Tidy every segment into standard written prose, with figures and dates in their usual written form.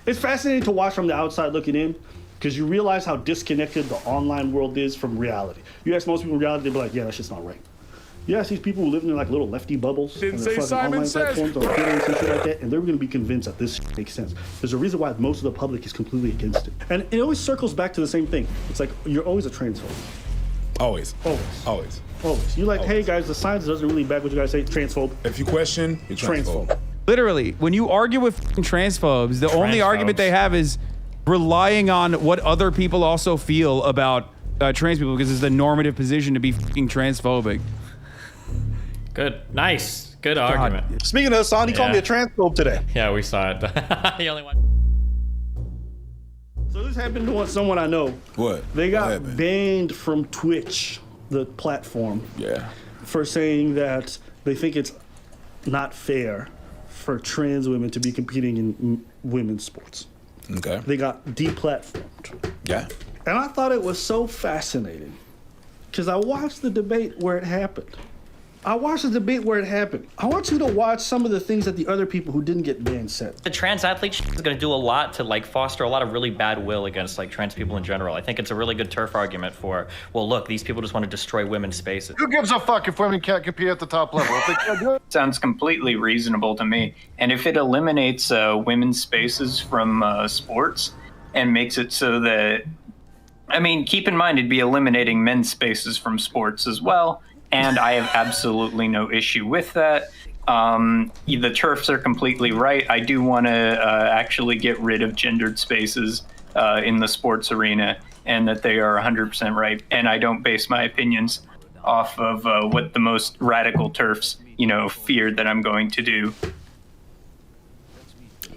It's fascinating to watch from the outside looking in, because you realize how disconnected the online world is from reality. You ask most people in reality, they'll be like, yeah, that's just not right. You ask these people who live in like little lefty bubbles and their fucking online platforms or Twitter and shit like that, and they're going to be convinced that this shit makes sense. There's a reason why most of the public is completely against it. And it always circles back to the same thing. It's like, you're always a transphobe. Always. Always. Always. Always. You're like, hey guys, the science doesn't really back what you guys say, transphobe. If you question, you're transphobe. Literally, when you argue with transphobes, the only argument they have is relying on what other people also feel about trans people, because it's the normative position to be transphobic. Good. Nice. Good argument. Speaking of Hasan, he called me a transphobe today. Yeah, we saw it. The only one. So this happened to someone I know. What? They got banned from Twitch, the platform. Yeah. For saying that they think it's not fair for trans women to be competing in women's sports. Okay. They got deplatformed. Yeah. And I thought it was so fascinating because I watched the debate where it happened. I want you to watch some of the things that the other people who didn't get banned said. The trans athlete is going to do a lot to like foster a lot of really bad will against like trans people in general. I think it's a really good turf argument for, well, look, these people just want to destroy women's spaces. Who gives a fuck if women can't compete at the top level? If they can't do it? Sounds completely reasonable to me. And if it eliminates women's spaces from sports and makes it so that, I mean, keep in mind it'd be eliminating men's spaces from sports as well. And I have absolutely no issue with that. The turfs are completely right. I do want to actually get rid of gendered spaces in the sports arena, and that they are 100% right. And I don't base my opinions off of what the most radical turfs, fear that I'm going to do.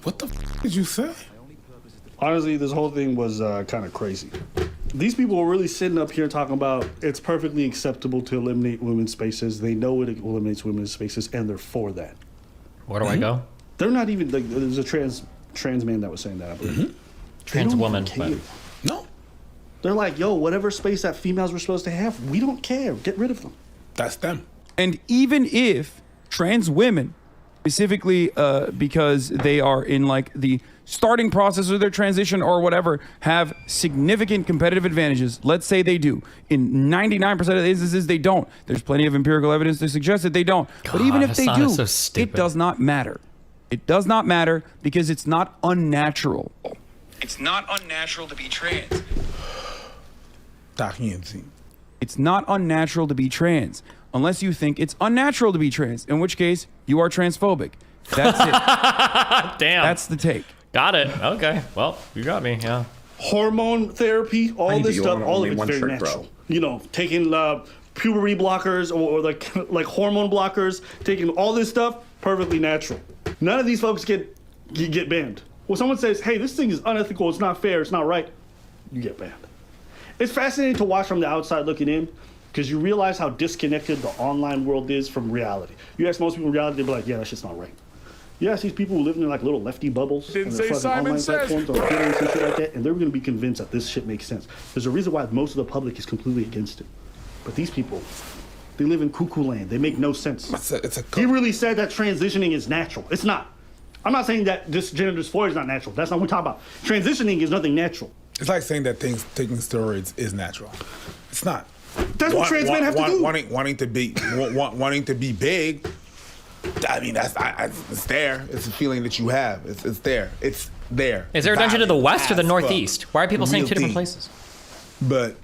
What the did you say? Honestly, this whole thing was kind of crazy. These people were really sitting up here talking about it's perfectly acceptable to eliminate women's spaces. They know it eliminates women's spaces, and they're for that. Where do I go? They're not even like, there's a trans man that was saying that, I believe. Trans woman. But... No. They're like, yo, whatever space that females were supposed to have, we don't care. Get rid of them. That's them. And even if trans women, specifically because they are in like the starting process of their transition or whatever, have significant competitive advantages. Let's say they do. In 99% of the instances, they don't. There's plenty of empirical evidence to suggest that they don't. God, but even if they Hasan do, is so stupid. it does not matter. It does not matter because it's not unnatural. It's not unnatural to be trans. It's not unnatural to be trans unless you think it's unnatural to be trans, in which case you are transphobic. That's it. Damn. That's the take. Got it. Okay. Well, you got me. Yeah. Hormone therapy, all this stuff, all of it's very natural. Taking puberty blockers or like hormone blockers, taking all this stuff, perfectly natural. None of these folks get banned. When someone says, hey, this thing is unethical, it's not fair, it's not right, you get banned. It's fascinating to watch from the outside looking in, because you realize how disconnected the online world is from reality. You ask most people in reality, they'll be like, yeah, that's just not right. You ask these people who live in like little lefty bubbles and their fucking online platforms or Twitter and shit like that, and they're going to be convinced that this shit makes sense. There's a reason why most of the public is completely against it. But these people, they live in cuckoo land. They make no sense. He really said that transitioning is natural. It's not. I'm not saying that this gender dysphoria is not natural. That's not what we're talking about. Transitioning is nothing natural. It's like saying that taking steroids is natural. It's not. That's what trans men have to do. Wanting to be big. I mean, it's there. It's a feeling that you have. It's there. It's there. Is there a dungeon to the west or the northeast? Why are people saying two different places? But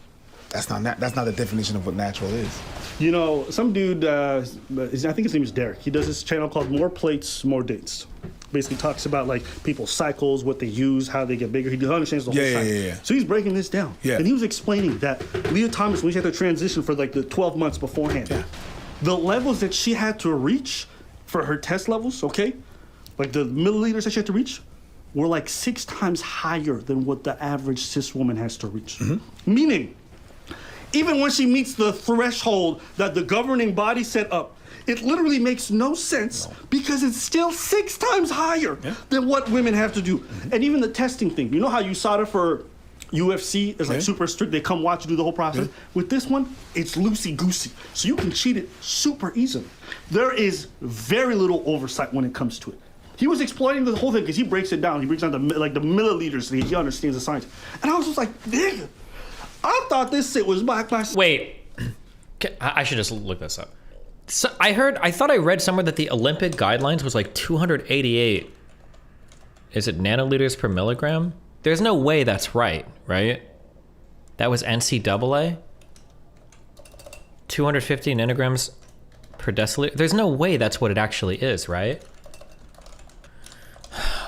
that's not the definition of what natural is. Some dude, I think his name is Derek. He does this channel called More Plates, More Dates. Basically talks about like people's cycles, what they use, how they get bigger. He understands the whole cycle. Yeah. So he's breaking this down. Yeah. And he was explaining that Leah Thomas, when she had to transition for like the 12 months beforehand, the levels that she had to reach for her test levels, okay? Like the milliliters that she had to reach were like 6 times higher than what the average cis woman has to reach. Mm-hmm. Meaning, even when she meets the threshold that the governing body set up, it literally makes no sense because it's still 6 times higher than what women have to do. Mm-hmm. And even the testing thing, you know how USADA for UFC is like super strict, they come watch you do the whole process? Yeah. With this one, it's loosey-goosey. So you can cheat it super easily. There is very little oversight when it comes to it. He was exploiting the whole thing because he breaks it down. He breaks down the milliliters. So he understands the science. And I was just like, nigga, I thought this shit was backlash. Wait, I should just look this up. So I thought I read somewhere that the Olympic guidelines was like 288. Is it nanoliters per milligram? There's no way that's right? That was NCAA? 250 nanograms per deciliter? There's no way that's what it actually is, right?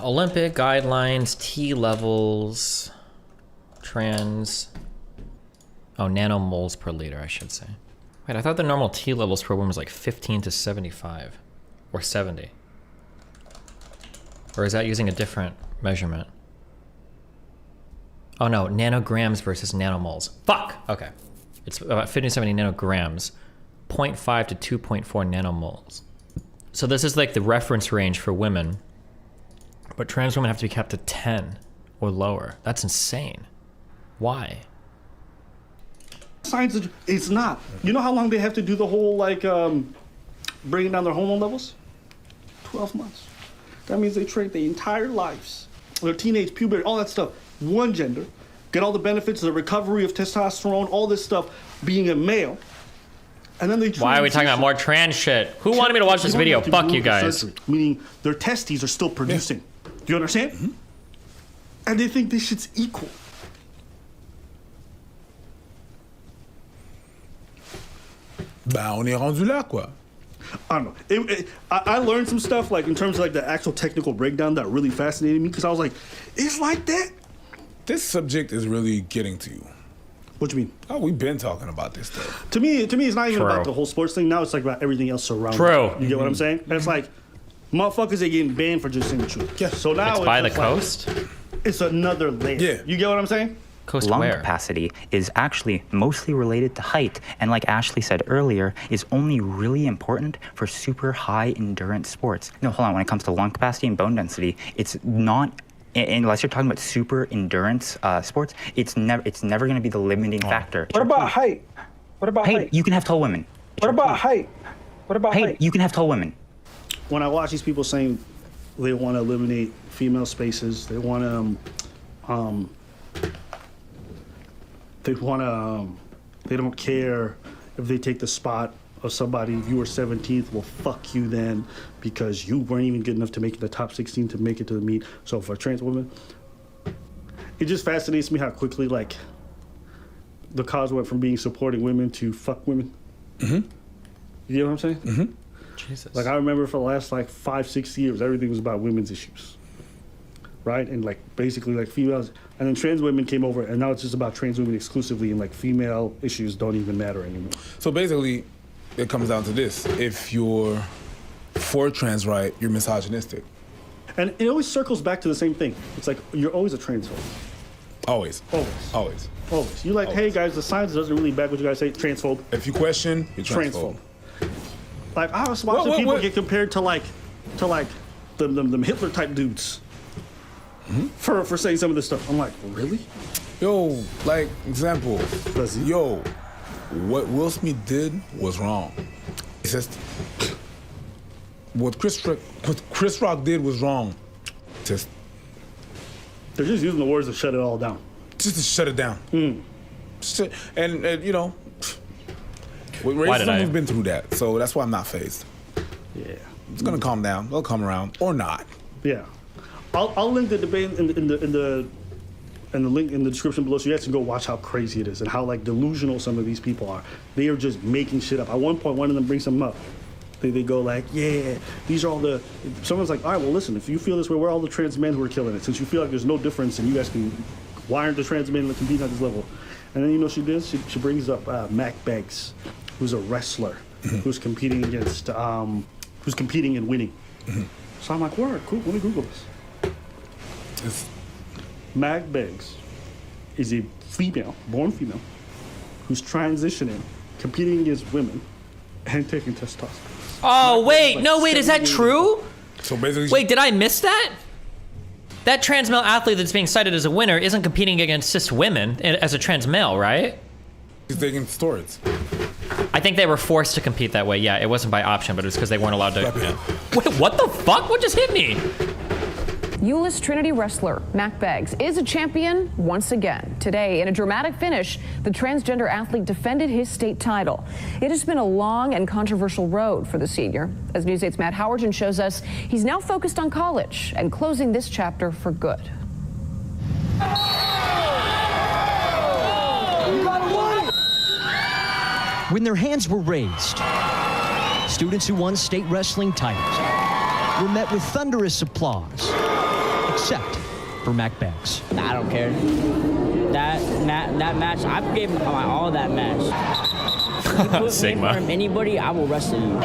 Olympic guidelines, T levels, nanomoles per liter, I should say. Wait, I thought the normal T levels per woman was like 15 to 75 or 70. Or is that using a different measurement? Oh no, nanograms versus nanomoles. Fuck! Okay. It's about 50 to 70 nanograms, 0.5 to 2.4 nanomoles. So this is like the reference range for women, but trans women have to be kept at 10 or lower. That's insane. Why? Science, it's not. You know how long they have to do the whole, bringing down their hormone levels? 12 months. That means they train their entire lives, their teenage puberty, all that stuff. One gender, get all the benefits, the recovery of testosterone, all this stuff, being a male. And then they Why are we talking about more trans shit? Who wanted me to watch this video? Fuck you guys. Surgery, meaning their testes are still producing. Yeah. Do you understand? Mm-hmm. And they think this shit's equal. On est rendu là, quoi. I don't know. I learned some stuff in terms of the actual technical breakdown that really fascinated me because I was like, it's like that. This subject is really getting to you. What do you mean? Oh, we've been talking about this stuff. To me, it's not even about the whole sports thing. Now it's about everything else surrounding. True. You get what I'm saying? And it's motherfuckers are getting banned for just saying the truth. Yeah. So now it's by the coast. It's another layer. Yeah. You get what I'm saying? Lung capacity is actually mostly related to height, and like Ashley said earlier, is only really important for super high endurance sports. No, hold on, when it comes to lung capacity and bone density, it's not, unless you're talking about super endurance sports, it's never going to be the limiting factor. What about height? What about height? You can have tall women. What about height? What about height? You can have tall women. When I watch these people saying they want to eliminate female spaces, they want to they don't care if they take the spot of somebody. If you were 17th, well, fuck you then, because you weren't even good enough to make it the top 16 to make it to the meet. So for a trans woman, it just fascinates me how quickly the cause went from being supporting women to fuck women. Mm-hmm. You get what I'm saying? Mm-hmm. Jesus. I remember for the last 5-6 years, everything was about women's issues. Right? And basically females, and then trans women came over, and now it's just about trans women exclusively, and female issues don't even matter anymore. So basically, it comes down to this: if you're for trans right, you're misogynistic. And it always circles back to the same thing. It's you're always a transphobe. Always. You're hey guys, the science doesn't really back what you guys say. Transphobe. If you question, you're transphobe. I was watching people get compared to them Hitler type dudes. Mm-hmm. For saying some of this stuff. I'm like, really? Yo, example. Yo, what Will Smith did was wrong. It's just what Chris Rock did was wrong. They're just using the words to shut it all down. Just to shut it down. Mm. And with racism, we've been through that, so that's why I'm not fazed. Yeah, it's gonna calm down. They'll come around or not. Yeah. I'll link the debate in the link in the description below, so you guys can go watch how crazy it is and how delusional some of these people are. They are just making shit up. At one point, one of them brings something up. They go yeah, these are all the. Someone's like, all right, well listen, if you feel this way, we're all the trans men who are killing it. Since you feel like there's no difference, and you guys can, why aren't the trans men competing at this level? And then she does. She brings up Mac Banks, who's a wrestler, who's competing against, who's competing and winning. Mm-hmm. So I'm like, word, cool. Let me Google this. Mag Beggs is a born female, who's transitioning, competing against women, and taking testosterone. Oh, wait, is that true? So basically, wait, did I miss that? That trans male athlete that's being cited as a winner isn't competing against cis women as a trans male, right? He's taking steroids. I think they were forced to compete that way. Yeah, it wasn't by option, but it was because they weren't allowed to. Yeah. Wait, what the fuck? What just hit me? Euless Trinity wrestler Mac Beggs is a champion once again. Today, in a dramatic finish, the transgender athlete defended his state title. It has been a long and controversial road for the senior. As News 8's Matt Howerton shows us, he's now focused on college and closing this chapter for good. When their hands were raised, students who won state wrestling titles were met with thunderous applause, except for Mac Beggs. I don't care. That match, I gave my all that match. You put me in front of anybody, I will wrestle you.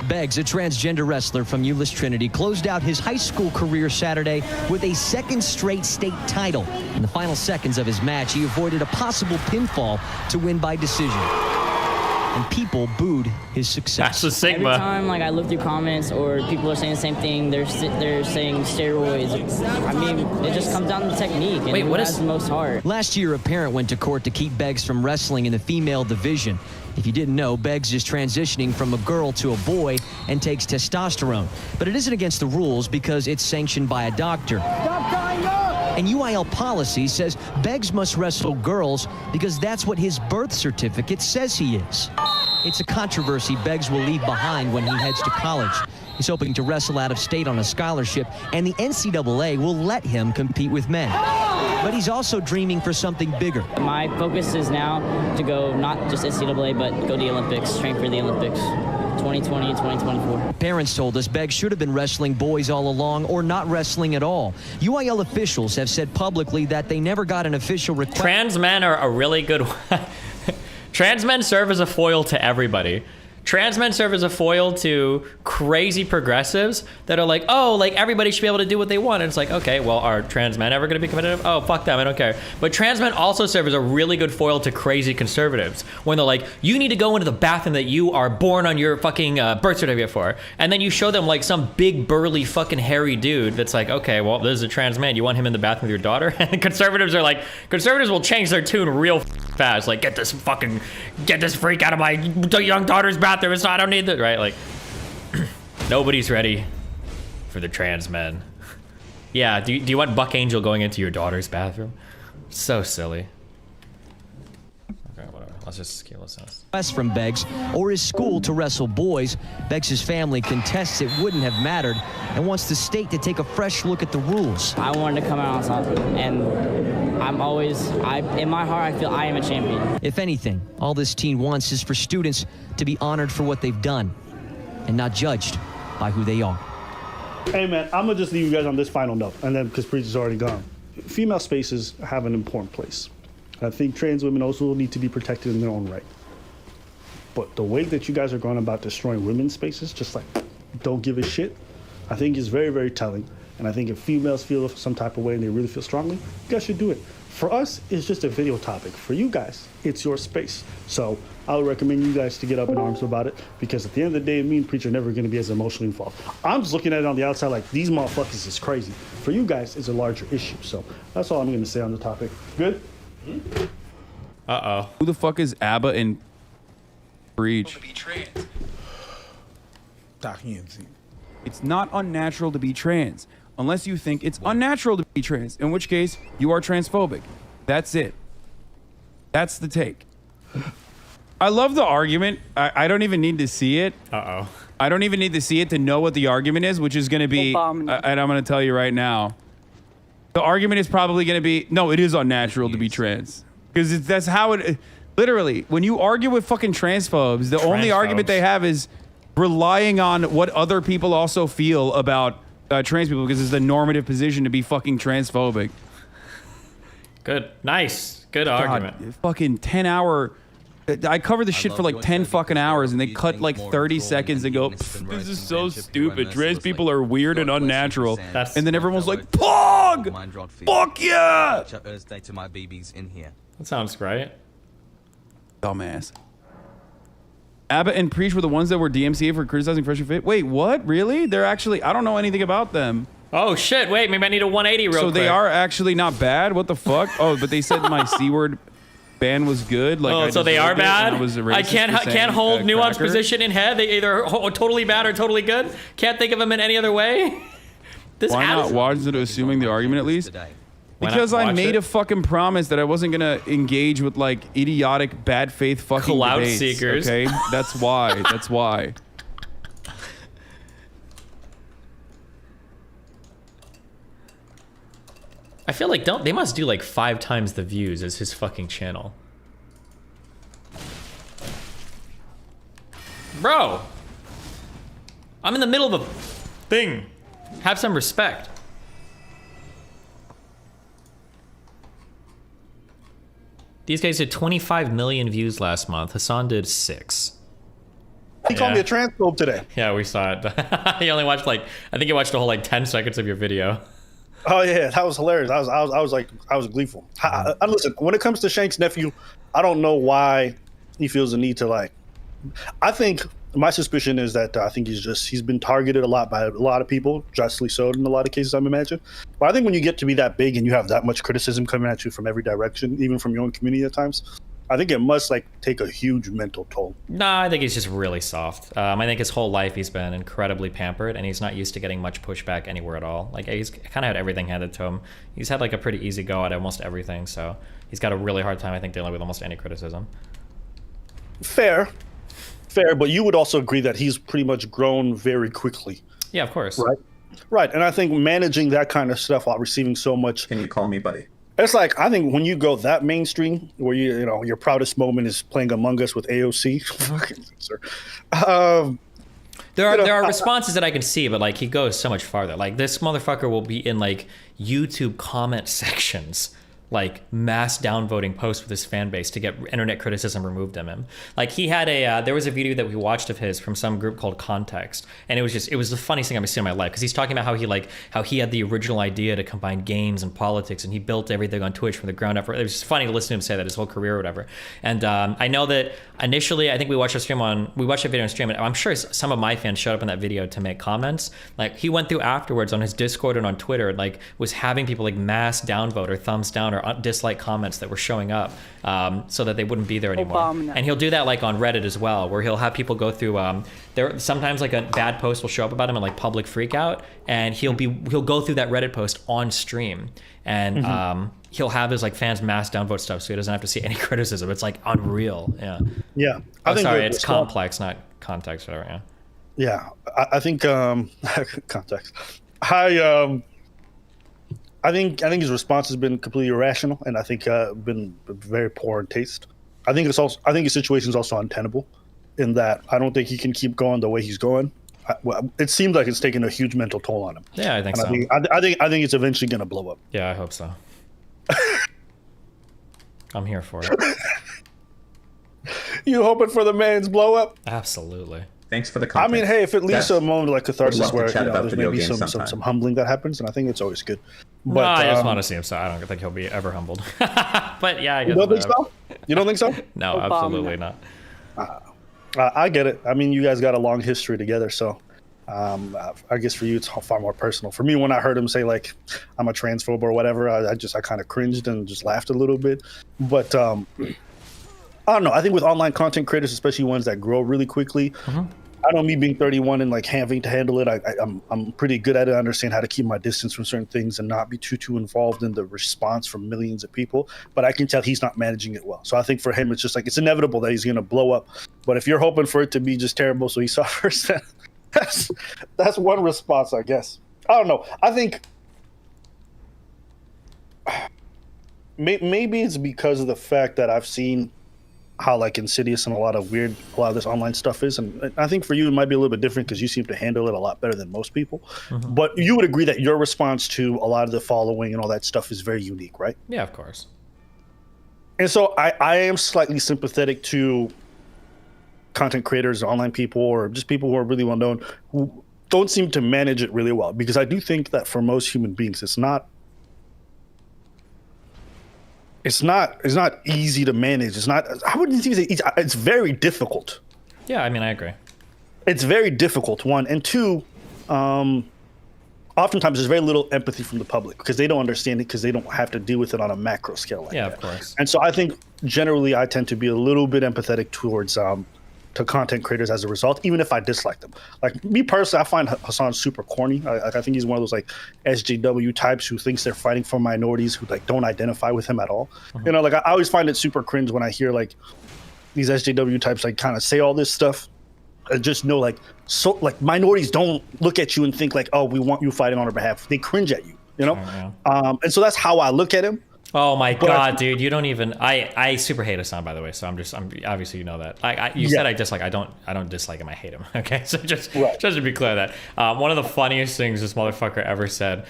Beggs, a transgender wrestler from Euless Trinity, closed out his high school career Saturday with a second straight state title. In the final seconds of his match, he avoided a possible pinfall to win by decision. And people booed his success. That's the Sigma. Every time like I look through comments or people are saying the same thing, they're saying steroids. I mean, it just comes down to technique and who has the most heart. Last year, a parent went to court to keep Beggs from wrestling in the female division. If you didn't know, Beggs is transitioning from a girl to a boy and takes testosterone. But it isn't against the rules because it's sanctioned by a doctor. And UIL policy says Beggs must wrestle girls because that's what his birth certificate says he is. It's a controversy Beggs will leave behind when he heads to college. He's hoping to wrestle out of state on a scholarship, and the NCAA will let him compete with men. But he's also dreaming for something bigger. My focus is now to go not just NCAA, but go to the Olympics, train for the Olympics. 2020 and 2024. Parents told us Beggs should have been wrestling boys all along or not wrestling at all. UIL officials have said publicly that they never got an official request. Trans men are a really good Trans men serve as a foil to everybody. Trans men serve as a foil to crazy progressives that are like, oh, like everybody should be able to do what they want. And it's like, okay, well, are trans men ever going to be competitive? Oh, fuck them, I don't care. But trans men also serve as a really good foil to crazy conservatives when they're like, you need to go into the bathroom that you are born on your fucking birth certificate for. And then you show them like some big burly fucking hairy dude that's like, okay, well, this is a trans man. You want him in the bathroom with your daughter? And conservatives are like, conservatives will change their tune real fast. Like, get this freak out of my young daughter's bathroom. It's not, I don't need that, right? Like, nobody's ready for the trans men. Yeah, do you want Buck Angel going into your daughter's bathroom? So silly. Okay, whatever. Let's just listen. Request from Beggs or his school to wrestle boys. Beggs' family contests it wouldn't have mattered and wants the state to take a fresh look at the rules. I wanted to come out on top, and in my heart, I feel I am a champion. If anything, all this teen wants is for students to be honored for what they've done and not judged by who they are. Hey man, I'm gonna just leave you guys on this final note, and then because Preacher's already gone. Female spaces have an important place. I think trans women also need to be protected in their own right. But the way that you guys are going about destroying women's spaces, just like don't give a shit, I think is very, very telling. And I think if females feel some type of way and they really feel strongly, you guys should do it. For us, it's just a video topic. For you guys, it's your space. So I would recommend you guys to get up in arms about it, because at the end of the day, me and Preacher are never going to be as emotionally involved. I'm just looking at it on the outside like these motherfuckers is crazy. For you guys, it's a larger issue. So that's all I'm going to say on the topic. Good? Who the fuck is ABBA and Breach? It's not unnatural to be trans, unless you think it's unnatural to be trans, in which case you are transphobic. That's it. That's the take. I love the argument. I don't even need to see it. I don't even need to see it to know what the argument is, which is going to be, and I'm going to tell you right now, the argument is probably going to be, no, it is unnatural to be trans. Because that's how it, literally, when you argue with fucking transphobes, the only argument they have is relying on what other people also feel about trans people, because it's the normative position to be fucking transphobic. Good. Nice. Good argument. Fucking 10-hour... I cover the shit for like 10 fucking hours, and they cut like 30 seconds and go, this is so stupid. Trans people are weird and unnatural. And then everyone's like, Pog! Fuck yeah! That sounds great. Dumbass. ABBA and Preach were the ones that were DMCA for criticizing Fresh and Fit. Wait, what? Really? They're actually... I don't know anything about them. Oh, shit. Wait, maybe I need a 180 real quick. So they are actually not bad? What the fuck? Oh, but they said my C word... ban was good. Like, oh, so they are bad. I can't hold nuanced cracker. position in head. They either totally bad or totally good. Can't think of them in any other way. Why not watch it, assuming the argument at least? Because I made a fucking promise that I wasn't gonna engage with like idiotic, bad faith fucking clout debates, seekers. Okay, that's why. That's why. I feel like they must do like 5 times the views as his fucking channel. Bro, I'm in the middle of a thing. Have some respect. These guys did 25 million views last month. Hasan did 6. He called me a transphobe today. Yeah, we saw it. He only watched I think he watched a whole 10 seconds of your video. Oh yeah, that was hilarious. I was gleeful. Listen, when it comes to Shank's nephew, I don't know why he feels the need to I think my suspicion is that I think he's been targeted a lot by a lot of people, justly so in a lot of cases, I'm imagining. But I think when you get to be that big and you have that much criticism coming at you from every direction, even from your own community at times, I think it must take a huge mental toll. Nah, I think he's just really soft. I think his whole life he's been incredibly pampered, and he's not used to getting much pushback anywhere at all. Like, he's kind of had everything handed to him. He's had a pretty easy go at almost everything, so he's got a really hard time, I think, dealing with almost any criticism. Fair, but you would also agree that he's pretty much grown very quickly. Yeah, of course. Right, and I think managing that kind of stuff while receiving so much. Can you call me buddy? It's I think when you go that mainstream, where your proudest moment is playing Among Us with AOC. There are responses that I can see, but he goes so much farther. This motherfucker will be in YouTube comment sections, mass downvoting posts with his fan base to get internet criticism removed of him. He had there was a video that we watched of his from some group called Context, and it was the funniest thing I've ever seen in my life, because he's talking about how he had the original idea to combine games and politics, and he built everything on Twitch from the ground up. It was just funny to listen to him say that his whole career or whatever. And I know that initially, I think we watched a video on stream, and I'm sure some of my fans showed up in that video to make comments. He went through afterwards on his Discord and on Twitter, and was having people mass downvote or thumbs down or dislike comments that were showing up, so that they wouldn't be there anymore. And he'll do that on Reddit as well, where he'll have people go through sometimes a bad post will show up about him in public freak out, and he'll go through that Reddit post on stream, and he'll have his fans mass downvote stuff, so he doesn't have to see any criticism. It's unreal. Yeah. It's complex, not context, whatever. Yeah, I think context. I think his response has been completely irrational, and I think been very poor in taste. I think his situation is also untenable, in that I don't think he can keep going the way he's going. It seems like it's taking a huge mental toll on him. Yeah, I think so. I think it's eventually going to blow up. Yeah, I hope so. I'm here for it. You hoping for the man's blow up? Absolutely. Thanks for the context. I mean, hey, if it leads to a moment like catharsis where there's maybe some humbling that happens, and I think it's always good. But I just want to see him, so I don't think he'll be ever humbled. But yeah, I guess. You don't think so? You don't think so? No, absolutely not. I get it. I mean, you guys got a long history together, so I guess for you it's far more personal. For me, when I heard him say I'm a transphobe or whatever, I kind of cringed and just laughed a little bit. But I don't know. I think with online content creators, especially ones that grow really quickly, I know me being 31 and having to handle it, I'm pretty good at it. I understand how to keep my distance from certain things and not be too involved in the response from millions of people. But I can tell he's not managing it well. So I think for him, it's just it's inevitable that he's going to blow up. But if you're hoping for it to be just terrible so he suffers, then that's one response, I guess. I don't know. I think maybe it's because of the fact that I've seen how insidious and a lot of this online stuff is, and I think for you it might be a little bit different because you seem to handle it a lot better than most people. But you would agree that your response to a lot of the following and all that stuff is very unique, right? Yeah, of course. And so I am slightly sympathetic to content creators, online people, or just people who are really well known who don't seem to manage it really well, because I do think that for most human beings it's not easy to manage. I wouldn't even say easy. It's very difficult. Yeah, I mean, I agree. It's very difficult, one. And two, on oftentimes there's very little empathy from the public because they don't understand it because they don't have to deal with it on a macro scale like that. Of course. And so I think generally I tend to be a little bit empathetic towards to content creators as a result, even if I dislike them. Like me personally, I find Hasan super corny. I think he's one of those like SJW types who thinks they're fighting for minorities who like don't identify with him at all. You know, like I always find it super cringe when I hear like these SJW types like kind of say all this stuff. And just know like minorities don't look at you and think like, oh, we want you fighting on our behalf. They cringe at you, you know? And so that's how I look at him. Oh my God, dude! You don't even. I super hate Hasan, by the way. So I'm obviously you know that. You said I dislike. I don't dislike him. I hate him. Okay, so just to be clear that one of the funniest things this motherfucker ever said,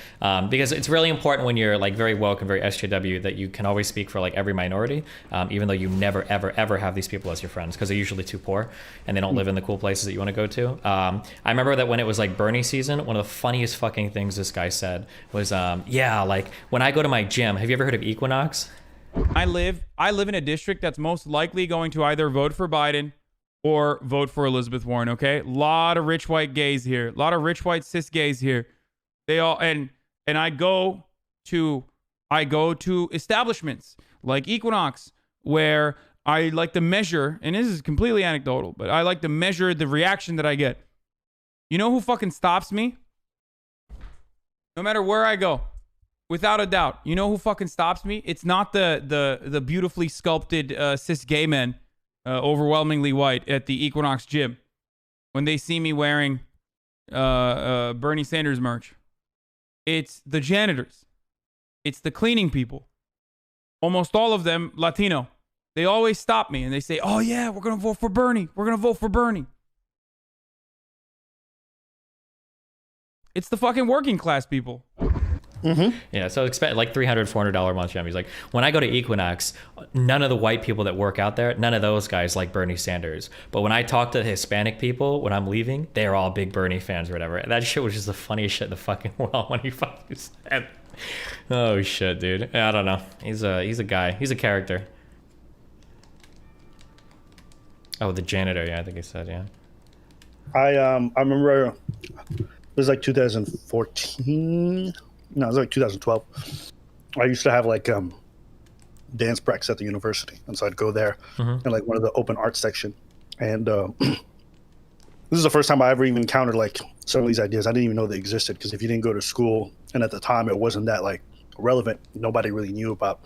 because it's really important when you're like very woke and very SJW that you can always speak for like every minority, even though you never ever have these people as your friends because they're usually too poor and they don't live in the cool places that you want to go to. I remember that when it was like Bernie season, one of the funniest fucking things this guy said was, yeah, like when I go to my gym, have you ever heard of Equinox? I live in a district that's most likely going to either vote for Biden or vote for Elizabeth Warren, okay? A lot of rich white gays here. A lot of rich white cis gays here. They all and I go to establishments like Equinox where I like to measure, and this is completely anecdotal, but I like to measure the reaction that I get. You know who fucking stops me? No matter where I go. Without a doubt. You know who fucking stops me? It's not the beautifully sculpted cis gay men, overwhelmingly white at the Equinox gym. When they see me wearing Bernie Sanders merch. It's the janitors. It's the cleaning people. Almost all of them Latino. They always stop me and they say, oh yeah, we're going to vote for Bernie. We're going to vote for Bernie. It's the fucking working class people. Mm-hmm. Yeah, so expect like $300, $400 a month gym. He's like, when I go to Equinox, none of the white people that work out there, none of those guys like Bernie Sanders. But when I talk to Hispanic people when I'm leaving, they're all big Bernie fans or whatever. That shit was just the funniest shit in the fucking world when he fucking said, oh shit, dude. I don't know. He's a guy. He's a character. Oh, the janitor. Yeah, I think he said, yeah. I remember it was like 2014. No, it was like 2012. I used to have like dance practice at the university, and so I'd go there in like one of the open art section. And this is the first time I ever even encountered like some of these ideas. I didn't even know they existed because if you didn't go to school, and at the time it wasn't that like relevant, nobody really knew about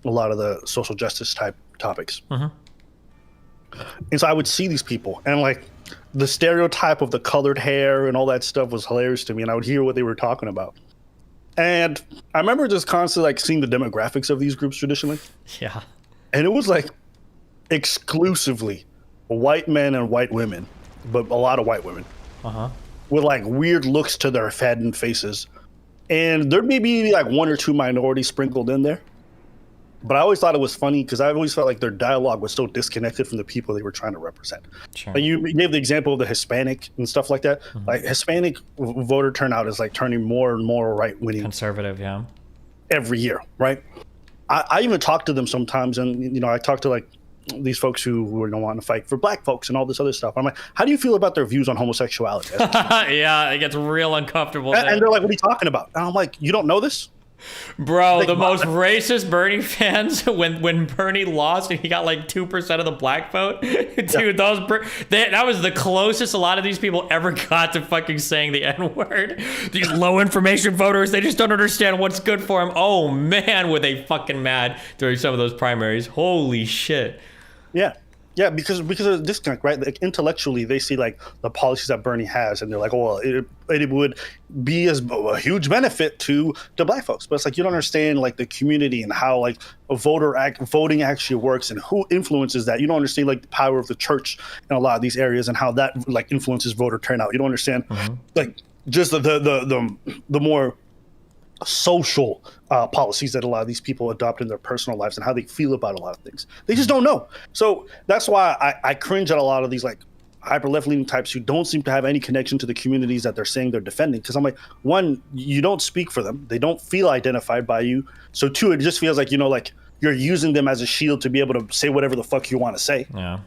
a lot of the social justice type topics. And so I would see these people, and like the stereotype of the colored hair and all that stuff was hilarious to me, and I would hear what they were talking about. And I remember just constantly like seeing the demographics of these groups traditionally. Yeah. And it was like exclusively white men and white women, but a lot of white women. With like weird looks to their head and faces. And there may be like one or two minorities sprinkled in there. But I always thought it was funny because I always felt like their dialogue was so disconnected from the people they were trying to represent. Sure. Like you gave the example of the Hispanic and stuff like that. Like Hispanic voter turnout is like turning more and more right-wing. Conservative, yeah. Every year, right? I even talk to them sometimes, and you know, I talk to like these folks who are wanting to fight for black folks and all this other stuff. I'm like, how do you feel about their views on homosexuality? Yeah, it gets real uncomfortable. And they're like, what are you talking about? And I'm like, you don't know this? Bro, like, the most racist Bernie fans when Bernie lost and he got like 2% of the black vote, dude, that was the closest a lot of these people ever got to fucking saying the N-word. These low information voters, they just don't understand what's good for them. Oh man, were they fucking mad during some of those primaries. Holy shit. Yeah, because of the disconnect, right? Like intellectually, they see like the policies that Bernie has, and they're like, "Oh, well, it would be a huge benefit to the black folks." But it's like you don't understand like the community and how like voting actually works and who influences that. You don't understand like the power of the church in a lot of these areas and how that like influences voter turnout. You don't understand like just the more social policies that a lot of these people adopt in their personal lives and how they feel about a lot of things. They just don't know. So that's why I cringe at a lot of these like hyper left leaning types who don't seem to have any connection to the communities that they're saying they're defending. Because I'm like, one, you don't speak for them. They don't feel identified by you. So two, it just feels like, you know, like you're using them as a shield to be able to say whatever the fuck you want to say. Yeah.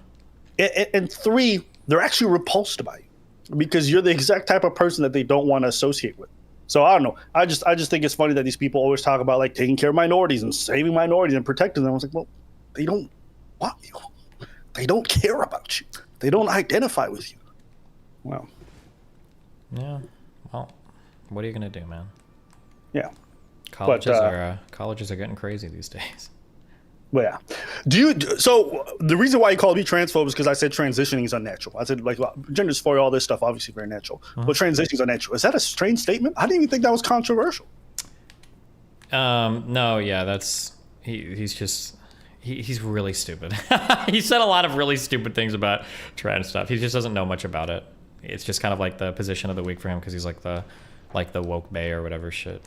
And three, they're actually repulsed by you because you're the exact type of person that they don't want to associate with. So I don't know. I just think it's funny that these people always talk about like taking care of minorities and saving minorities and protecting them. I was like, well, they don't want you. They don't care about you. They don't identify with you. Well. Yeah. Well, what are you gonna do, man? Yeah. Colleges are getting crazy these days. But yeah. So the reason why you called me transphobe is because I said transitioning is unnatural. I said like gender dysphoria, all this stuff, obviously very natural. But transitioning is unnatural. Is that a strange statement? I didn't even think that was controversial. No, yeah, that's he's really stupid. He said a lot of really stupid things about trans stuff. He just doesn't know much about it. It's just kind of like the position of the week for him because he's like the woke bae or whatever shit.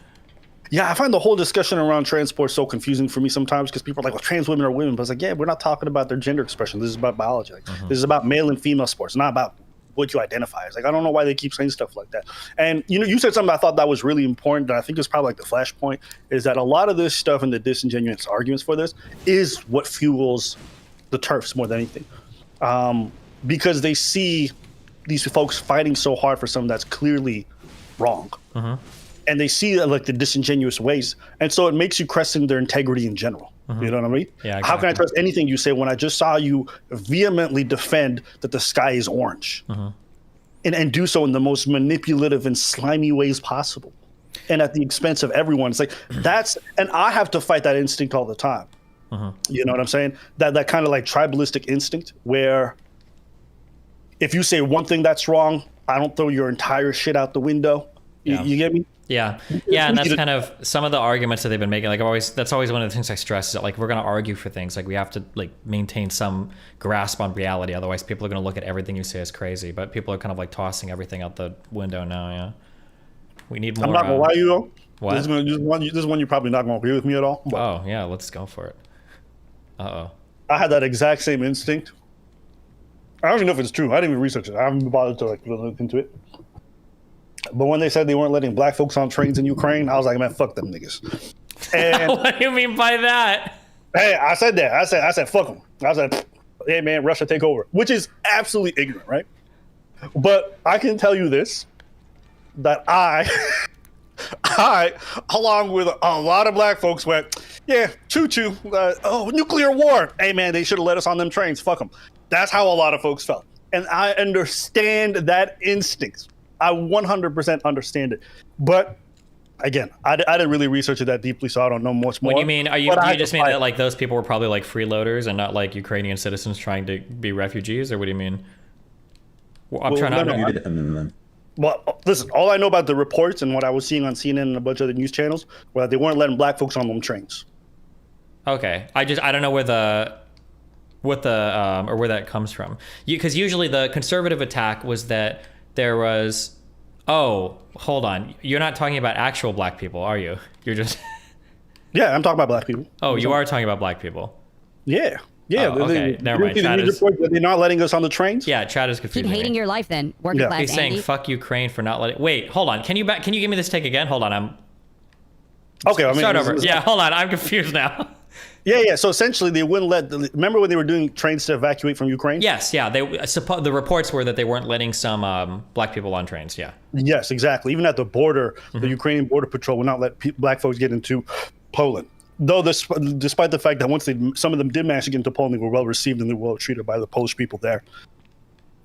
Yeah, I find the whole discussion around transport so confusing for me sometimes because people are like, well, trans women are women. But it's like, yeah, we're not talking about their gender expression. This is about biology. Like, This is about male and female sports, not about what you identify as. Like, I don't know why they keep saying stuff like that. And, you said something I thought that was really important, and I think it's probably like the flashpoint, is that a lot of this stuff and the disingenuous arguments for this is what fuels the TERFs more than anything. Because they see these folks fighting so hard for something that's clearly wrong. And they see like the disingenuous ways, and so it makes you question their integrity in general. You know what I mean? Yeah. Exactly. How can I trust anything you say when I just saw you vehemently defend that the sky is orange, and do so in the most manipulative and slimy ways possible, and at the expense of everyone? It's like and I have to fight that instinct all the time. You know what I'm saying? That kind of like tribalistic instinct where if you say one thing that's wrong, I don't throw your entire shit out the window. You get me? Yeah, and that's kind of some of the arguments that they've been making. Like that's always one of the things I stress is that like we're gonna argue for things. Like we have to like maintain some grasp on reality. Otherwise, people are gonna look at everything you say as crazy. But people are kind of like tossing everything out the window now. Yeah, we need more. I'm not gonna lie, you though. What? This is one you're probably not gonna agree with me at all. Oh yeah, let's go for it. I had that exact same instinct. I don't even know if it's true. I didn't even research it. I haven't bothered to like look into it. But when they said they weren't letting black folks on trains in Ukraine, I was like, man, fuck them niggas. And what do you mean by that? Hey, I said that. I said, fuck them. I said, hey, man, Russia take over, which is absolutely ignorant, right? But I can tell you this, that I, along with a lot of black folks went, yeah, choo-choo, nuclear war. Hey, man, they should have let us on them trains. Fuck them. That's how a lot of folks felt. And I understand that instinct. I 100% understand it. But again, I didn't really research it that deeply, so I don't know much more. What do you mean? You just mean that like those people were probably like freeloaders and not like Ukrainian citizens trying to be refugees, or what do you mean? Well, Well, listen, all I know about the reports and what I was seeing on CNN and a bunch of the news channels were that they weren't letting black folks on them trains. Okay, I don't know where that comes from. Because usually the conservative attack was that there was, hold on, you're not talking about actual black people, are you? You're just Yeah, I'm talking about black people. Oh, you are talking about black people. Yeah. Yeah. Oh, okay, never mind. They're not letting us on the trains? Yeah, Chad is confusing. Keep hating your life then. Working class He's saying Andy. fuck Ukraine for not letting. Wait, hold on. Can you give me this take again? Hold on. Okay, start over. Yeah, hold on. I'm confused now. Yeah. So essentially, they wouldn't let. Remember when they were doing trains to evacuate from Ukraine? Yes. Yeah. The reports were that they weren't letting some black people on trains. Yeah. Yes, exactly. Even at the border, the Ukrainian border patrol would not let black folks get into Poland. Though, despite the fact that once some of them did manage to get into Poland, they were well received and they were well treated by the Polish people there.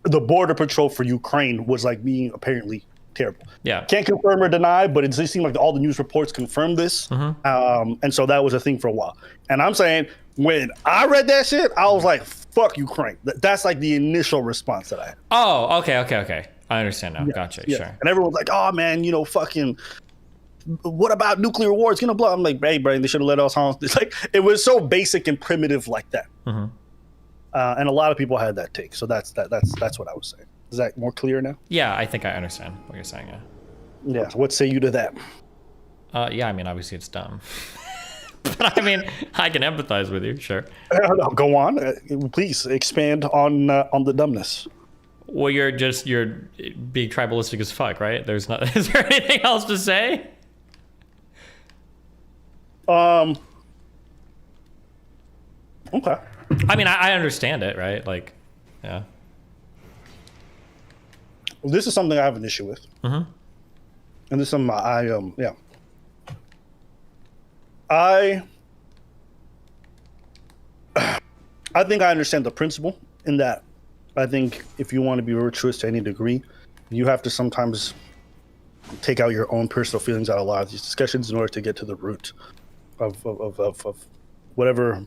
The border patrol for Ukraine was like being apparently terrible. Yeah. Can't confirm or deny, but it just seemed like all the news reports confirmed this. And so that was a thing for a while. And I'm saying, when I read that shit, I was like, fuck Ukraine. That's like the initial response that I had. Oh, okay. I understand now. Yeah, Gotcha. yeah. Sure. And everyone's like, oh man, fucking, what about nuclear war? It's gonna blow. I'm like, hey, bro, they should have let us on. It's like, it was so basic and primitive like that. And a lot of people had that take. So that's what I was saying. Is that more clear now? Yeah, I think I understand what you're saying. Yeah. Yeah. So what say you to that? Yeah, I mean, obviously it's dumb. But I mean, I can empathize with you, sure. No, go on. Please expand on the dumbness. Well, you're being tribalistic as fuck, right? Is there anything else to say? Okay. I mean, I understand it, right? Like, yeah. Well, this is something I have an issue with. and this is something I think I understand the principle in that I think if you want to be virtuous to any degree, you have to sometimes take out your own personal feelings out of a lot of these discussions in order to get to the root of whatever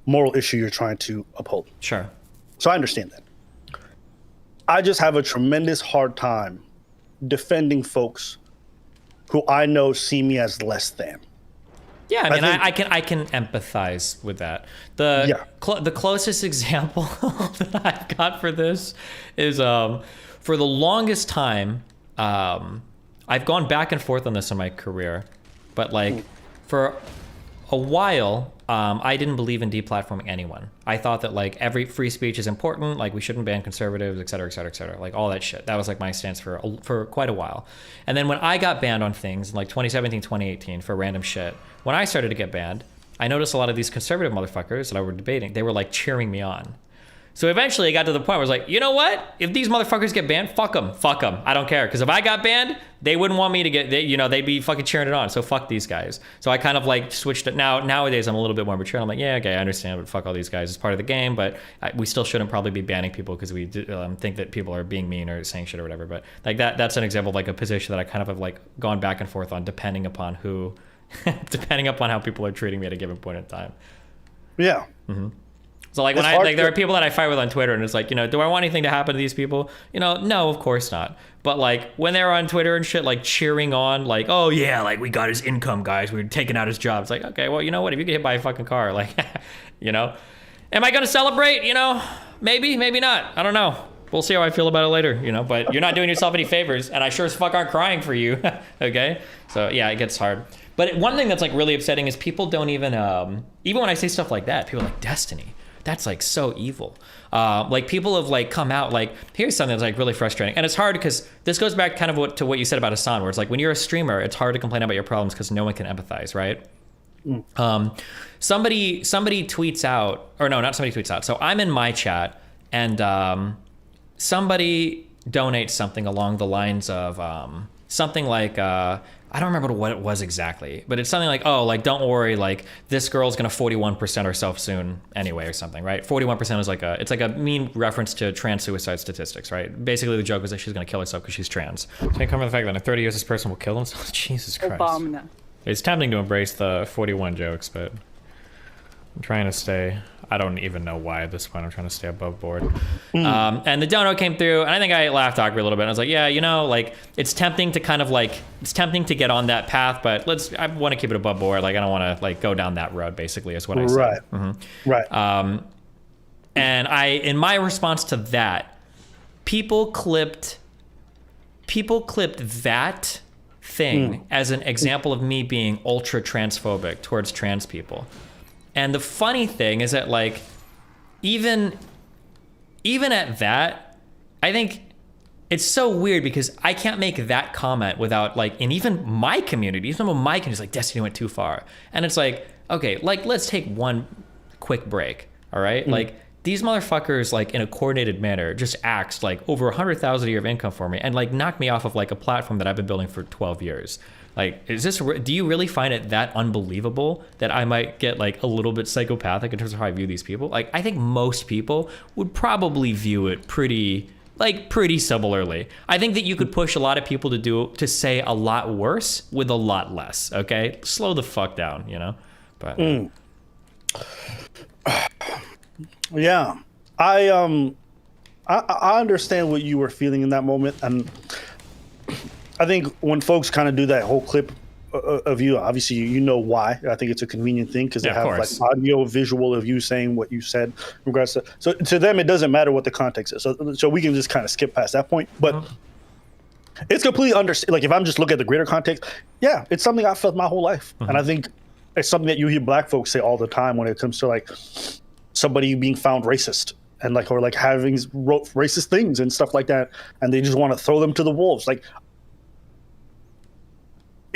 moral issue you're trying to uphold. Sure. So I understand that. I just have a tremendous hard time defending folks who I know see me as less than. Yeah, I mean, I can empathize with that. The closest example that I've got for this is for the longest time, I've gone back and forth on this in my career, but like for a while, I didn't believe in deplatforming anyone. I thought that like every free speech is important, like we shouldn't ban conservatives, et cetera, et cetera, et cetera, like all that shit. That was like my stance for quite a while. And then when I got banned on things in like 2017, 2018 for random shit, when I started to get banned, I noticed a lot of these conservative motherfuckers that I were debating, they were like cheering me on. So eventually it got to the point where I was like, you know what? If these motherfuckers get banned, fuck them. I don't care. Because if I got banned, they wouldn't want me to get, they'd be fucking cheering it on. So fuck these guys. So I kind of like switched it. Nowadays, I'm a little bit more mature. I'm like, yeah, okay, I understand, but fuck all these guys. It's part of the game, but we still shouldn't probably be banning people because we think that people are being mean or saying shit or whatever. But like that's an example of like a position that I kind of have like gone back and forth on depending upon how people are treating me at a given point in time. Yeah. Mm-hmm. So like when there are people that I fight with on Twitter and it's like, do I want anything to happen to these people? No, of course not. But like when they're on Twitter and shit, like cheering on, like, oh yeah, like we got his income, guys. We're taking out his job. It's like, okay, well, you know what? If you get hit by a fucking car, like, am I going to celebrate? Maybe, maybe not. I don't know. We'll see how I feel about it later, but you're not doing yourself any favors and I sure as fuck aren't crying for you. Okay. So yeah, it gets hard. But one thing that's like really upsetting is people don't even when I say stuff like that, people are like, Destiny. That's like so evil. Like people have like come out like, here's something that's like really frustrating. And it's hard because this goes back kind of to what you said about Hasan, where it's like when you're a streamer, it's hard to complain about your problems because no one can empathize, right? Somebody tweets out, or no, not somebody tweets out. So I'm in my chat and somebody donates something along the lines of something like, I don't remember what it was exactly, but it's something like, oh, like, don't worry, like, this girl's gonna 41% herself soon anyway, or something, right? 41% is like it's like a mean reference to trans suicide statistics, right? Basically, the joke was that she's gonna kill herself because she's trans. So you come from the fact that in 30 years, this person will kill themselves? Jesus Christ. Obama. It's tempting to embrace the 41 jokes, but I'm trying to stay, I don't even know why at this point, I'm trying to stay above board. And the dono came through, and I think I laughed awkwardly a little bit. I was like, yeah, like, it's tempting to kind of like, it's tempting to get on that path, but I want to keep it above board. Like, I don't want to like go down that road, basically, is what I said. Right. Mm-hmm. Right. And in my response to that, people clipped that thing as an example of me being ultra transphobic towards trans people. And the funny thing is that like, even at that, I think it's so weird because I can't make that comment without like, and even my community, even though my community is like, Destiny went too far. And it's like, okay, like let's take one quick break. All right. Like these motherfuckers, like in a coordinated manner, just axed like over 100,000 a year of income for me and like knocked me off of like a platform that I've been building for 12 years. Like, do you really find it that unbelievable that I might get like a little bit psychopathic in terms of how I view these people? Like, I think most people would probably view it pretty similarly. I think that you could push a lot of people to say a lot worse with a lot less. Okay, slow the fuck down, But yeah, I understand what you were feeling in that moment, and I think when folks kind of do that whole clip of you, obviously you know why. I think it's a convenient thing because they have like audio, visual of you saying what you said. In regards to, so to them, it doesn't matter what the context is. So we can just kind of skip past that point. But it's completely understand. Like if I'm just looking at the greater context, yeah, it's something I felt my whole life, and I think it's something that you hear Black folks say all the time when it comes to like somebody being found racist and like or like having racist things and stuff like that, and they just want to throw them to the wolves. Like.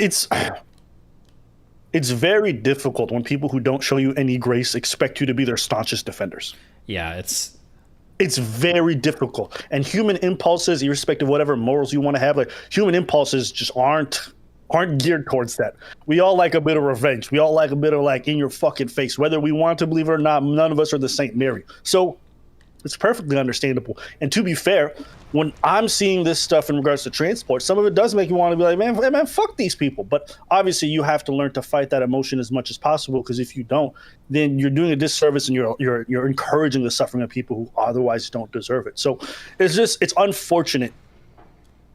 It's very difficult when people who don't show you any grace expect you to be their staunchest defenders. Yeah, it's It's very difficult. And human impulses, irrespective of whatever morals you want to have, like human impulses just aren't geared towards that. We all like a bit of revenge. We all like a bit of like in your fucking face. Whether we want to believe it or not, none of us are the Saint Mary. So it's perfectly understandable. And to be fair, when I'm seeing this stuff in regards to transport, some of it does make you want to be like, man, fuck these people. But obviously you have to learn to fight that emotion as much as possible, because if you don't, then you're doing a disservice and you're encouraging the suffering of people who otherwise don't deserve it. So it's unfortunate.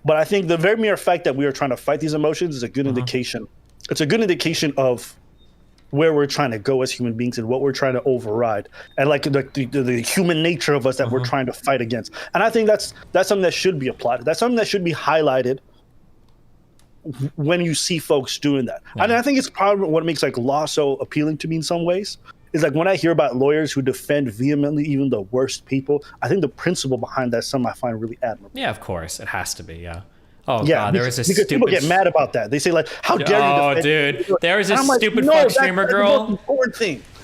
But I think the very mere fact that we are trying to fight these emotions is a good indication. It's a good indication of where we're trying to go as human beings and what we're trying to override, and like the human nature of us that we're trying to fight against. And I think that's something that should be applauded. That's something that should be highlighted when you see folks doing that. And I think it's probably what makes like law so appealing to me in some ways. Is like when I hear about lawyers who defend vehemently even the worst people, I think the principle behind that something I find really admirable. Yeah, of course. It has to be, yeah. Oh, yeah, God, there was a because stupid... people get mad about that. They say, like, how dare you defend... Oh, dude. There was this stupid fuck streamer girl.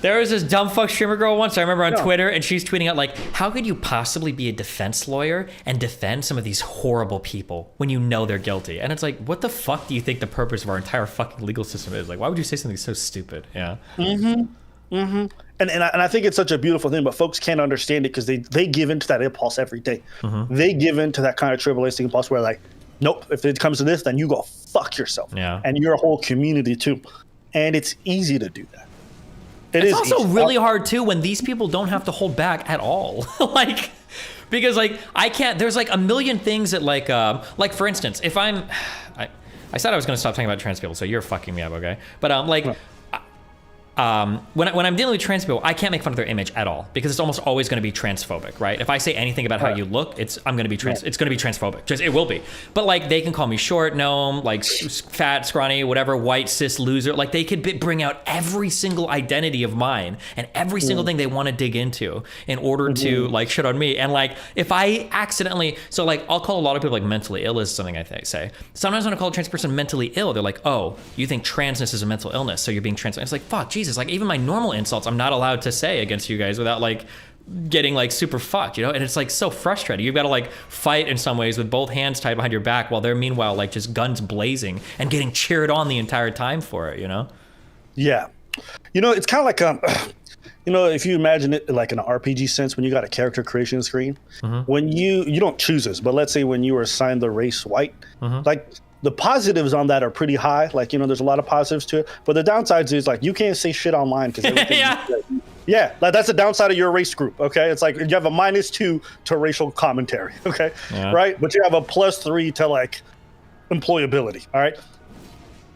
There was this dumb fuck streamer girl once, I remember on Twitter, and she's tweeting out, like, how could you possibly be a defense lawyer and defend some of these horrible people when you know they're guilty? And it's like, what the fuck do you think the purpose of our entire fucking legal system is? Like, why would you say something so stupid? Yeah. And I think it's such a beautiful thing, but folks can't understand it because they give into that impulse every day. They give into that kind of tribalistic impulse where, like, nope, if it comes to this, then you go fuck yourself. Yeah. And your whole community too. And it's easy to do that. It's also really hard too when these people don't have to hold back at all. Like, because like I can't, there's like a million things that like for instance, if I said I was going to stop talking about trans people, so you're fucking me up, okay? But when I'm dealing with trans people, I can't make fun of their image at all because it's almost always going to be transphobic, right? If I say anything about how you look, it's going to be transphobic. Just, it will be. But like they can call me short, gnome, like fat, scrawny, whatever, white, cis, loser. Like they could bring out every single identity of mine and every single thing they want to dig into in order to like shit on me. And like if I accidentally, so like I'll call a lot of people like mentally ill is something I say. Sometimes when I call a trans person mentally ill, they're like, oh, you think transness is a mental illness, so you're being trans. It's like, fuck, Jesus. Like even my normal insults I'm not allowed to say against you guys without like getting like super fucked, you know? And it's like so frustrating. You've got to like fight in some ways with both hands tied behind your back while they're meanwhile like just guns blazing and getting cheered on the entire time for it, you know? Yeah. You know, it's kind of like you know, if you imagine it like in an RPG sense, when you got a character creation screen, when you don't choose this, but let's say when you were assigned the race white, like the positives on that are pretty high. Like, you know, there's a lot of positives to it, but the downsides is like you can't say shit online because everything. Like that's the downside of your race group. Okay, it's like you have a -2 to racial commentary. Okay, right, but you have a +3 to like employability. All right.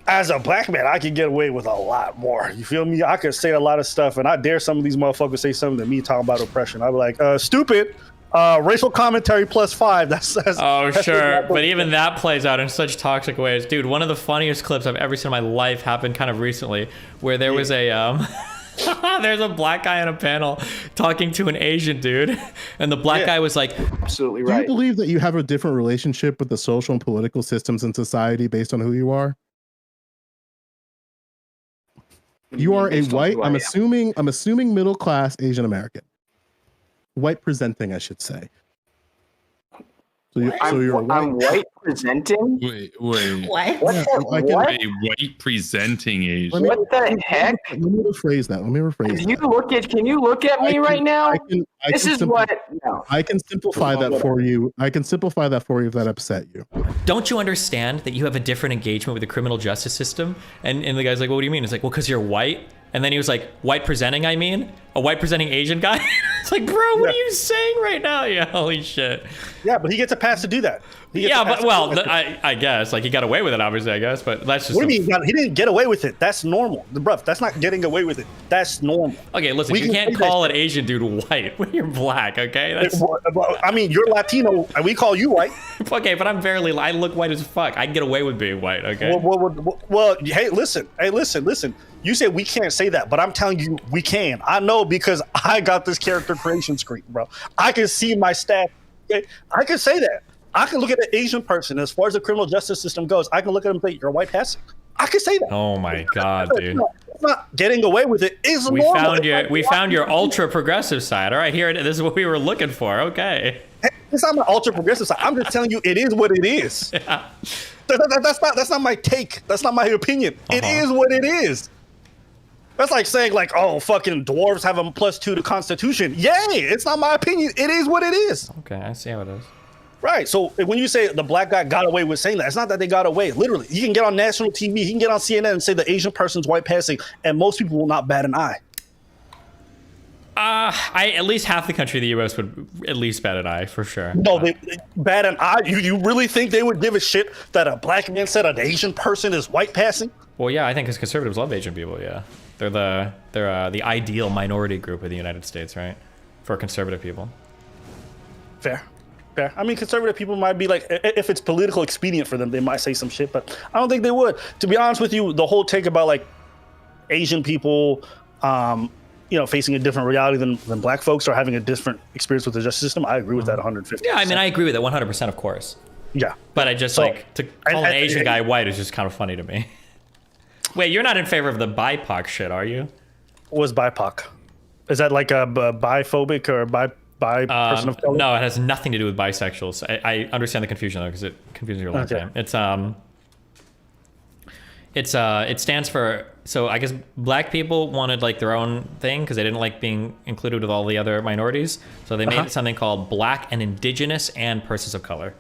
As a black man, I can get away with a lot more. You feel me? I could say a lot of stuff, and I dare some of these motherfuckers say something to me talking about oppression. I'd be like, stupid. Racial commentary +5. That's oh, sure. But even that plays out in such toxic ways. Dude, one of the funniest clips I've ever seen in my life happened kind of recently where there was a there's a black guy on a panel talking to an Asian dude, and the black guy was like, absolutely right. Do you believe that you have a different relationship with the social and political systems in society based on who you are? You are a white, I'm assuming middle class Asian American. White presenting, I should say. So you're white. I'm white presenting? Wait. What? What? A white presenting Asian. What the heck? Let me rephrase that. Can you look at me right now? I can simplify that for you. I can simplify that for you if that upset you. Don't you understand that you have a different engagement with the criminal justice system? And the guy's like, well, what do you mean? It's like, well, because you're white. And then he was like, white presenting, I mean? A white presenting Asian guy? It's like, bro, what are you saying right now? Yeah, holy shit. Yeah, but he gets a pass to do that. I guess. Like, he got away with it, obviously, I guess. But that's just... What do you mean? He didn't get away with it. That's normal. Bruh, that's not getting away with it. That's normal. Okay, listen, you can't call an Asian dude white when you're black, okay? I mean, you're Latino, and we call you white. Okay, but I look white as fuck. I can get away with being white, okay? Well, hey, listen. You said we can't say that, but I'm telling you, we can. I know because I got this character creation screen, bro. I can see my stats. Okay? I can say that. I can look at an Asian person as far as the criminal justice system goes. I can look at them and say, you're a white passing. I can say that. Oh my god, dude. It's not getting away with it. It's We normal. found your ultra progressive side. All right, here it is. This is what we were looking for. Okay. It's not my ultra progressive side. I'm just telling you, it is what it is. Yeah. That's not my take. That's not my opinion. It is what it is. That's like saying like, oh, fucking dwarves have a +2 to Constitution. Yay! It's not my opinion. It is what it is. Okay, I see how it is. Right. So when you say the black guy got away with saying that, it's not that they got away. Literally, he can get on national TV, he can get on CNN and say the Asian person's white passing, and most people will not bat an eye. At least half the country of the U.S. would at least bat an eye for sure. No, they bat an eye. You really think they would give a shit that a black man said an Asian person is white passing? Well, yeah, I think because conservatives love Asian people. Yeah, they're the ideal minority group of the United States, right? For conservative people. Fair. I mean, conservative people might be like, if it's political expedient for them, they might say some shit, but I don't think they would. To be honest with you, the whole take about like Asian people, facing a different reality than black folks or having a different experience with the justice system, I agree with that 150%. Yeah, I mean, I agree with it 100%, of course. Yeah. But I just to call an Asian guy white is just kind of funny to me. Wait, you're not in favor of the BIPOC shit, are you? What's BIPOC? Is that like a biphobic or bi person of color? No, it has nothing to do with bisexuals. I understand the confusion though, because it confuses you a long time. It stands for, so I guess black people wanted like their own thing because they didn't like being included with all the other minorities. So they made something called Black and Indigenous and Persons of Color.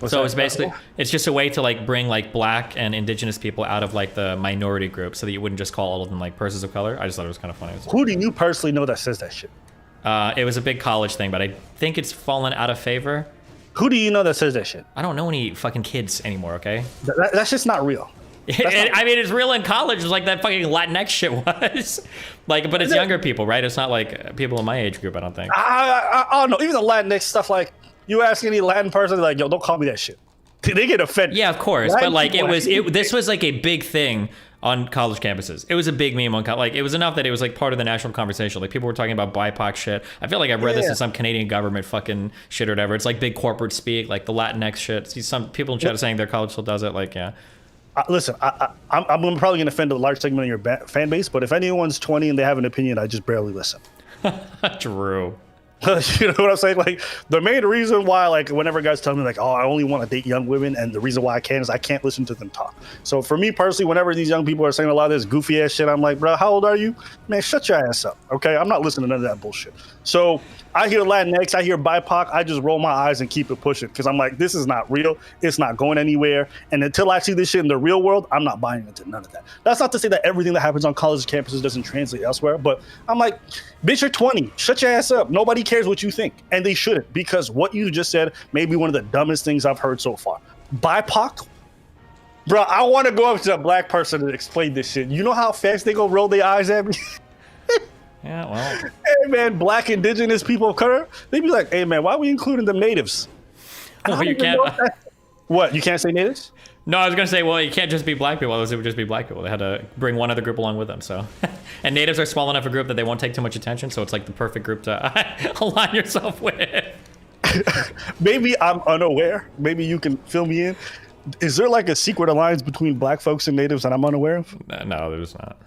So it's basically, it's just a way to like bring like black and indigenous people out of like the minority group so that you wouldn't just call all of them like persons of color. I just thought it was kind of funny. Who do you personally know that says that shit? It was a big college thing, but I think it's fallen out of favor. Who do you know that says that shit? I don't know any fucking kids anymore, okay? That's just not real. I mean, it's real in college, like that fucking Latinx shit was. Like, but it's younger people, right? It's not like people in my age group, I don't think. I don't know. Even the Latinx stuff, like, you ask any Latin person, like, yo, don't call me that shit. They get offended. Yeah, of course. Latin, but like, this was like a big thing on college campuses. It was a big meme on like, it was enough that it was like part of the national conversation. Like people were talking about BIPOC shit. I feel like I've read this in some Canadian government fucking shit or whatever. It's like big corporate speak, like the Latinx shit. See some people in chat are saying their college still does it. Like, yeah. Listen, I'm probably going to offend a large segment of your fan base, but if anyone's 20 and they have an opinion, I just barely listen. True. You know what I'm saying? Like, the main reason why, like, whenever guys tell me, like, oh, I only want to date young women, and the reason why I can't is I can't listen to them talk. So for me personally, whenever these young people are saying a lot of this goofy ass shit, I'm like, bro, how old are you? Man, shut your ass up, okay? I'm not listening to none of that bullshit. So I hear Latinx, I hear BIPOC, I just roll my eyes and keep it pushing because I'm like, this is not real. It's not going anywhere. And until I see this shit in the real world, I'm not buying into none of that. That's not to say that everything that happens on college campuses doesn't translate elsewhere, but I'm like, bitch, you're 20. Shut your ass up. Nobody cares what you think. And they shouldn't, because what you just said may be one of the dumbest things I've heard so far. BIPOC? Bro, I want to go up to a black person and explain this shit. You know how fast they go roll their eyes at me? Yeah, well. Hey, man, black indigenous people of color, they be like, hey, man, why are we including them natives? Oh, you can't. What, you can't say natives? No, I was going to say, well, you can't just be black people. Otherwise, it would just be black people. They had to bring one other group along with them, so. And natives are small enough a group that they won't take too much attention, so it's like the perfect group to align yourself with. Maybe I'm unaware. Maybe you can fill me in. Is there like a secret alliance between black folks and natives that I'm unaware of? No, there's not.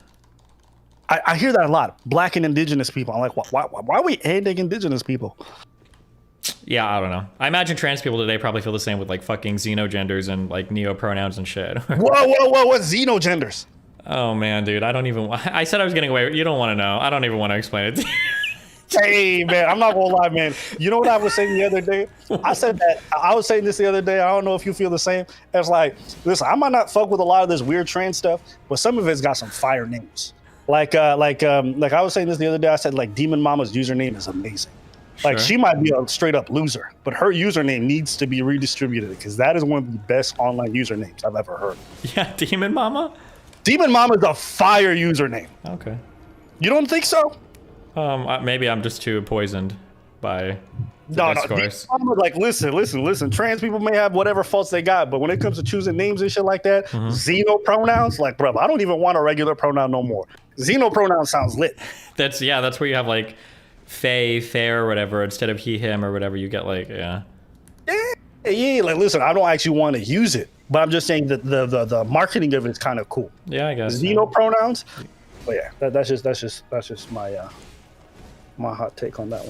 I hear that a lot. Black and indigenous people. I'm like, why are we ending indigenous people? Yeah, I don't know. I imagine trans people today probably feel the same with like fucking xenogenders and like neo-pronouns and shit. Whoa, what's xenogenders? Oh man, dude, I don't even. I said I was getting away. You don't want to know. I don't even want to explain it to you. Hey man, I'm not gonna lie, man. You know what I was saying the other day? I said that I was saying this the other day. I don't know if you feel the same. It's like, listen, I might not fuck with a lot of this weird trans stuff, but some of it's got some fire names. Like I was saying this the other day. I said like Demon Mama's username is amazing. Like she might be a straight up loser, but her username needs to be redistributed because that is one of the best online usernames I've ever heard. Yeah, Demon Mama? Demon Mama is a fire username. Okay. You don't think so? Maybe I'm just too poisoned by No, like listen. Trans people may have whatever faults they got, but when it comes to choosing names and shit like that, xeno pronouns, like, bro, I don't even want a regular pronoun no more. Xeno pronoun sounds lit. That's where you have like Faye, Fair, or whatever instead of he, him, or whatever. You get like, yeah. Yeah. Like, listen, I don't actually want to use it, But I'm just saying that the marketing of it is kind of cool. Yeah, I guess. Xeno pronouns. But yeah, that's just my my hot take on that one.